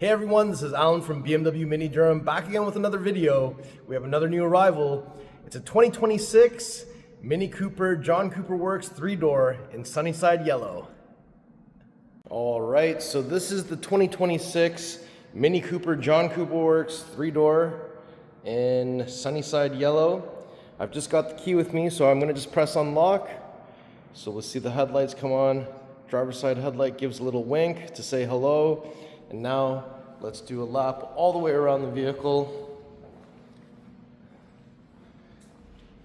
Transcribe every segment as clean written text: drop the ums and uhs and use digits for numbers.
Hey everyone, this is Alan from BMW Mini Durham, back again with another video. We have another new arrival. It's a 2026 Mini Cooper John Cooper Works 3-door in Sunnyside Yellow. Alright, so this is the 2026 Mini Cooper John Cooper Works 3-door in Sunnyside Yellow. I've just got the key with me, so I'm going to just press unlock. So we'll see the headlights come on. Driver's side headlight gives a little wink to say hello. And now let's do a lap all the way around the vehicle.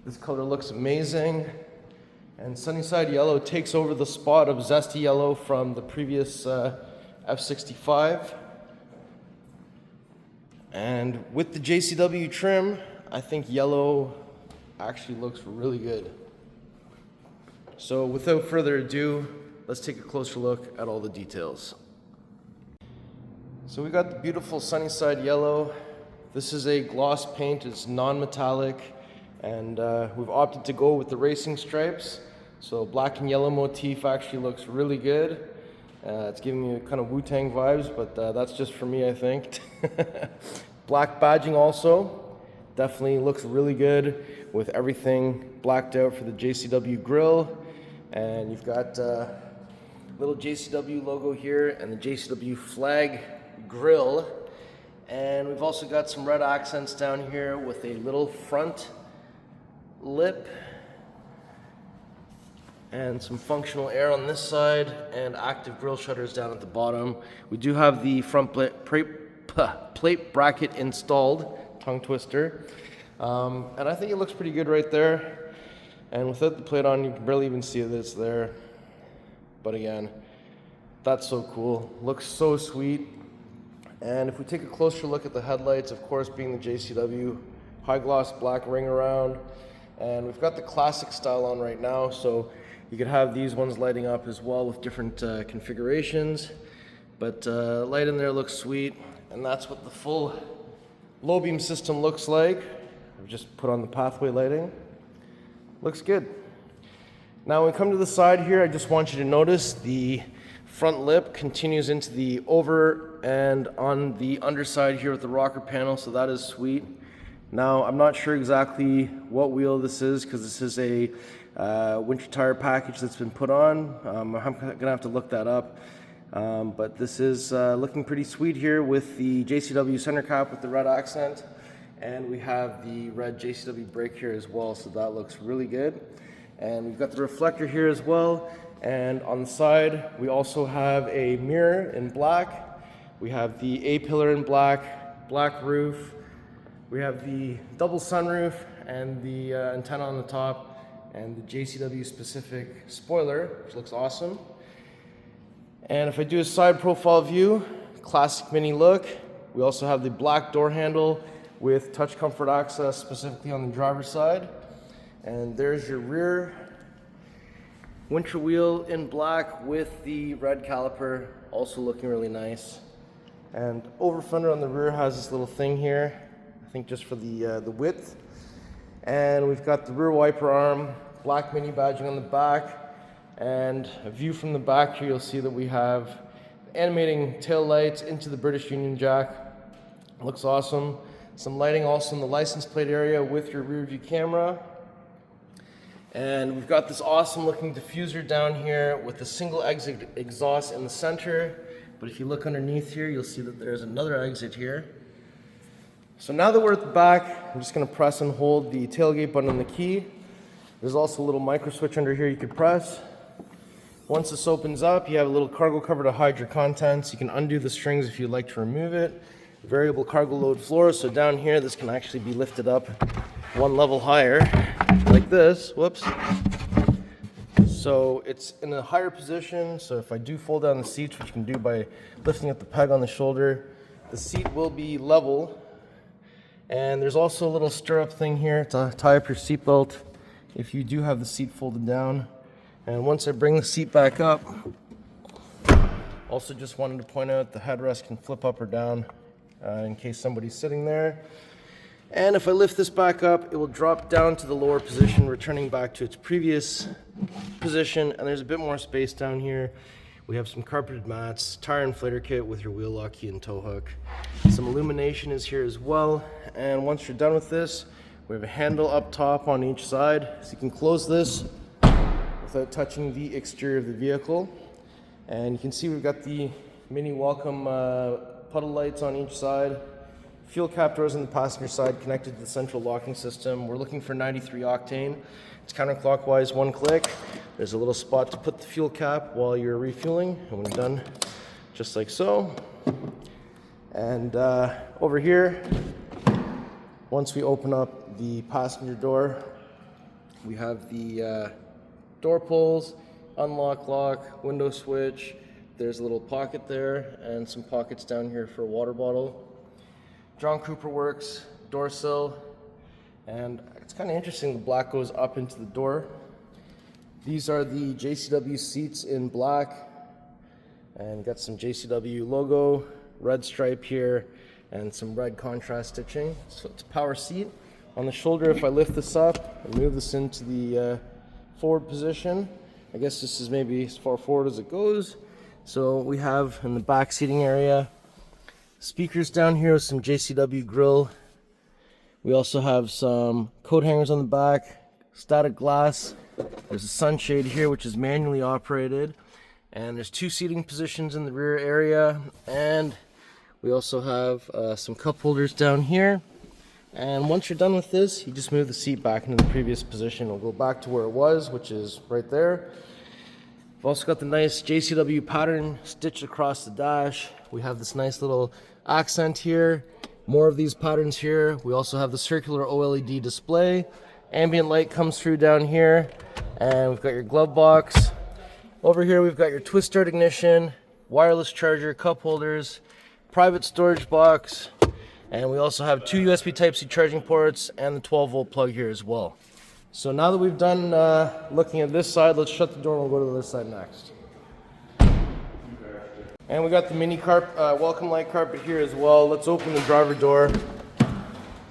This color looks amazing. And Sunnyside Yellow takes over the spot of Zesty Yellow from the previous F65. And with the JCW trim, I think yellow actually looks really good. So without further ado, let's take a closer look at all the details. So we got the beautiful Sunnyside Yellow. This is a gloss paint, it's non-metallic, and we've opted to go with the racing stripes. So black and yellow motif actually looks really good. It's giving me kind of Wu-Tang vibes, but that's just for me, I think. Black badging also definitely looks really good with everything blacked out for the JCW grille. And you've got little JCW logo here and the JCW flag grille, and we've also got some red accents down here with a little front lip and some functional air on this side and active grille shutters down at the bottom. We do have the front plate bracket installed, tongue twister, and I think it looks pretty good right there. And without the plate on, you can barely even see that it's there, but again, that's so cool, looks so sweet. And if we take a closer look at the headlights, of course being the JCW, high gloss black ring around, and we've got the classic style on right now, so you could have these ones lighting up as well with different configurations, but light in there looks sweet, and that's what the full low beam system looks like. I've just put on the pathway lighting, looks good. Now when we come to the side here, I just want you to notice the front lip continues into the over and on the underside here with the rocker panel, so that is sweet. Now I'm not sure exactly what wheel this is because this is a winter tire package that's been put on. I'm gonna have to look that up, but this is looking pretty sweet here with the JCW center cap with the red accent, and we have the red JCW brake here as well, so that looks really good. And we've got the reflector here as well. And on the side, we also have a mirror in black. We have the A-pillar in black, black roof. We have the double sunroof and the antenna on the top and the JCW specific spoiler, which looks awesome. And if I do a side profile view, classic Mini look. We also have the black door handle with touch comfort access specifically on the driver's side. And there's your rear winter wheel in black with the red caliper, also looking really nice. And over fender on the rear has this little thing here, I think just for the width. And we've got the rear wiper arm, black Mini badging on the back, and a view from the back here, you'll see that we have animating tail lights into the British Union Jack. Looks awesome. Some lighting also in the license plate area with your rear view camera. And we've got this awesome looking diffuser down here with a single exit exhaust in the center. But if you look underneath here, you'll see that there's another exit here. So now that we're at the back, I'm just gonna press and hold the tailgate button on the key. There's also a little micro switch under here you could press. Once this opens up, you have a little cargo cover to hide your contents. You can undo the strings if you'd like to remove it. Variable cargo load floor, so down here this can actually be lifted up one level higher, like this, whoops. So it's in a higher position, so if I do fold down the seats, which you can do by lifting up the peg on the shoulder, the seat will be level. And there's also a little stirrup thing here to tie up your seatbelt if you do have the seat folded down. And once I bring the seat back up, also just wanted to point out the headrest can flip up or down in case somebody's sitting there. And if I lift this back up, it will drop down to the lower position, returning back to its previous position. And there's a bit more space down here We have some carpeted mats, tire inflator kit with your wheel lock key and tow hook. Some illumination is here as well. And once you're done with this, we have a handle up top on each side, so you can close this without touching the exterior of the vehicle. And you can see we've got the mini welcome puddle lights on each side. Fuel cap doors on the passenger side connected to the central locking system. We're looking for 93 octane. It's counterclockwise, one click. There's a little spot to put the fuel cap while you're refueling, and when you're done, just like so. And over here, once we open up the passenger door, we have the door pulls, unlock, lock, window switch. There's a little pocket there and some pockets down here for a water bottle. John Cooper Works door sill, and it's kind of interesting, the black goes up into the door. These are the JCW seats in black, and got some JCW logo, red stripe here, and some red contrast stitching. So it's a power seat. On the shoulder, if I lift this up and move this into the forward position, I guess this is maybe as far forward as it goes. So we have in the back seating area, speakers down here with some JCW grill. We also have some coat hangers on the back, static glass. There's a sunshade here which is manually operated, and there's two seating positions in the rear area, and we also have some cup holders down here. And once you're done with this, you just move the seat back into the previous position. It'll go back to where it was, which is right there. We've also got the nice JCW pattern stitched across the dash. We have this nice little accent here. More of these patterns here. We also have the circular OLED display. Ambient light comes through down here. And we've got your glove box. Over here we've got your twist start ignition, wireless charger, cup holders, private storage box. And we also have two USB Type-C charging ports and the 12-volt plug here as well. So now that we've done looking at this side, let's shut the door and we'll go to the other side next. And we got the mini welcome light carpet here as well. Let's open the driver door.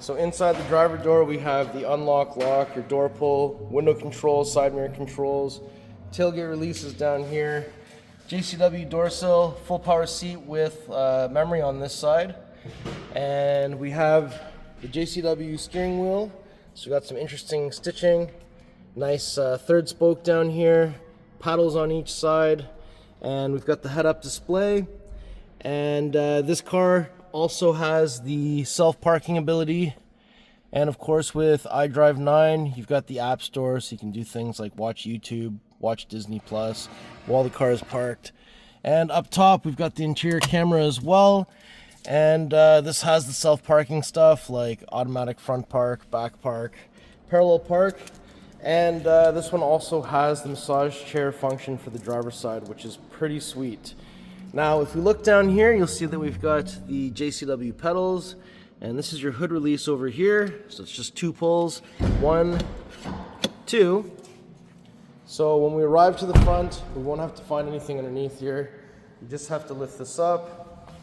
So inside the driver door, we have the unlock, lock, your door pull, window controls, side mirror controls, tailgate releases down here, JCW door sill, full power seat with memory on this side. And we have the JCW steering wheel. So we got some interesting stitching, nice third spoke down here, paddles on each side, and we've got the head-up display. And this car also has the self-parking ability, and of course with iDrive 9, you've got the App Store, so you can do things like watch YouTube, watch Disney Plus while the car is parked. And up top, we've got the interior camera as well. And this has the self-parking stuff like automatic front park, back park, parallel park. And this one also has the massage chair function for the driver's side, which is pretty sweet. Now, if we look down here, you'll see that we've got the JCW pedals. And this is your hood release over here. So it's just two pulls, 1, 2. So when we arrive to the front, we won't have to find anything underneath here. You just have to lift this up.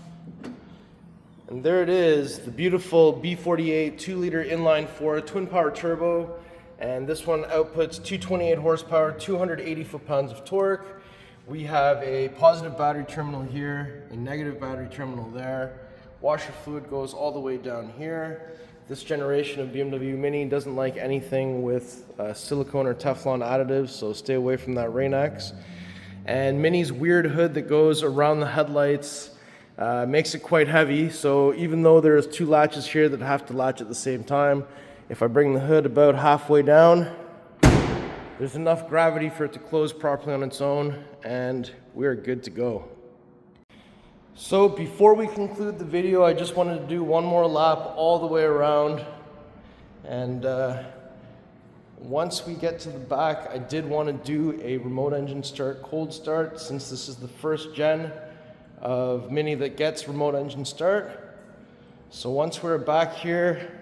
And there it is, the beautiful B48 2-liter inline-4 twin-power turbo. And this one outputs 228 horsepower, 280 foot-pounds of torque. We have a positive battery terminal here, a negative battery terminal there. Washer fluid goes all the way down here. This generation of BMW Mini doesn't like anything with silicone or Teflon additives, so stay away from that Rain-X. And Mini's weird hood that goes around the headlights makes it quite heavy, so even though there's two latches here that have to latch at the same time, if I bring the hood about halfway down, there's enough gravity for it to close properly on its own, and we're good to go. So before we conclude the video, I just wanted to do one more lap all the way around, and once we get to the back, I did want to do a remote engine start, cold start, since this is the first gen of Mini that gets remote engine start. So once we're back here,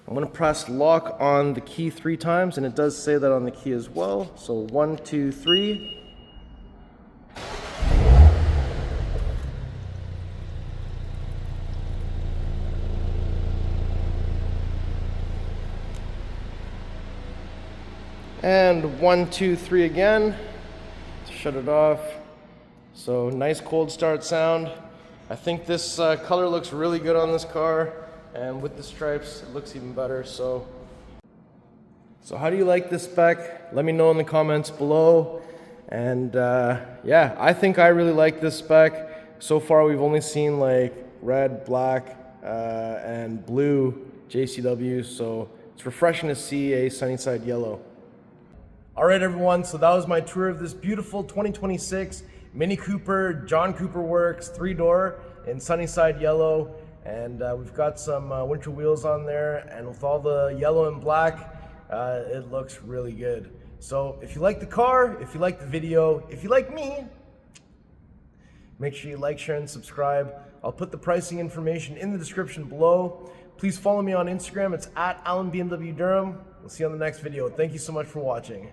I'm going to press lock on the key 3 times, and it does say that on the key as well. So 1, 2, 3. And 1, 2, 3 again. Shut it off. So nice cold start sound. I think this color looks really good on this car, and with the stripes it looks even better. So how do you like this spec? Let me know in the comments below. And yeah, I think I really like this spec. So far we've only seen like red, black, and blue JCW, so it's refreshing to see a Sunnyside yellow. All right, everyone, so that was my tour of this beautiful 2026 Mini Cooper, John Cooper Works 3-door in Sunnyside yellow. And we've got some winter wheels on there, and with all the yellow and black, it looks really good. So if you like the car, if you like the video, if you like me, make sure you like, share, and subscribe. I'll put the pricing information in the description below. Please follow me on Instagram. It's @AlanBMW Durham. We'll see you on the next video. Thank you so much for watching.